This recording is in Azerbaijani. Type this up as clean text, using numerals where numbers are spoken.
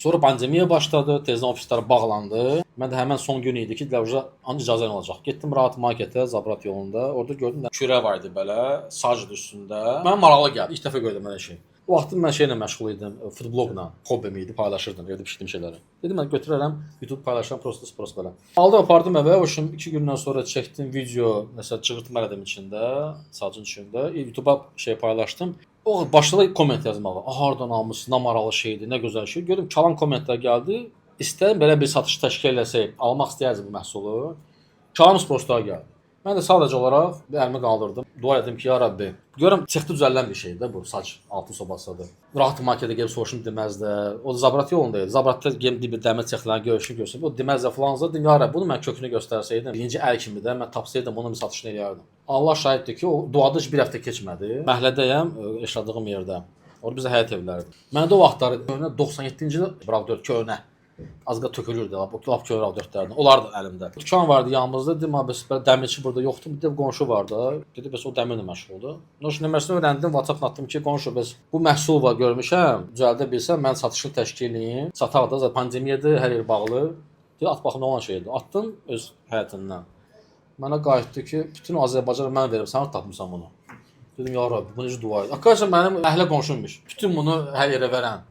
Sonra pandemiya başladı, tezdən ofislər bağlandı. Mən də həmən son gün idi ki, deyirlər, ancaq icazə olacaq. Getdim rahat marketə, Zabrat yolunda. Orada gördüm də kürə var idi belə, sajd üstündə. Mənə maraqlı gəldi. İlk dəfə gördüm belə şey. O vaxt mən şeylə məşğul idim, foodblogla, hobbim idi, paylaşırdım, evdə bişirdiyim şeyləri. Dedim mən götürərəm, YouTube paylaşıram, prosta belə. Aldım, apardım evə, o gün 2 gündən sonra çəkdim video, məsələn, çığırtma elədim içində, sacın içində. YouTube-a şey paylaşdım. O başladı komment yazmağa. Hardan almısınız, nə maraqlı şeydir, nə gözəl şey. Gördüm kalan kommentlər gəldi. İstəyirəm belə bir satış təşkil eləsək, almaq istəyirəm bu məhsulu. Kalan postlar gəldi. Mən də sadəcə olaraq əlimi qaldırdım. Dua etdim ki, ya Rəbbi, görürəm çıxdı düzələn bir şeydir bu saç altın sobasıdır. Rahat marketə gəlib soruşum deməzlər. O Zabrat yolunda idi. Zabratda gəlib bir dəmir çəxlərini görsün. O deməzlər falanca dedim, ya Rəbbi, bunu mən kökünü göstərsəydim, birinci əl kimi də mən tapsaydım, onun bir satışını eləyərdim. Allah şahiddir ki, o duada heç bir həftə keçmədi. Məhlədəyəm, yaşadığım yerdə. Orada bizə həyət evləridir. Mən də o vaxtlar 97-ci il Bravdör köhnə azqa tökülürdü, lap köhnə Bravdörlərdən. Onlar da əlimdə. Dükan vardı yanımızda, dedim, bəs belə dəmirçi burada yoxdur, bir də qonşu vardı. Dedi, bəs o dəmirlə məşğuldur. Noş nömrəsini öyrəndim, WhatsApp-dan atdım ki, qonşu, bəs bu məhsul var görmüşəm, düzəldə bilsəm mən satışını təşkil edeyim. Satar da pandemiyadır, hər yer bağlı. Dedi, at baxım nə olan şeydir. Atdım öz həyətindən. Mənə qayıtdı ki, bütün Azərbaycanı mən verim, sən tapmısan bunu. Dedim, ya Rəbbi, bu necə dua edir. Arkadaşlar mənim əhlə qonşummuş. Bütün bunu hər yerə verən.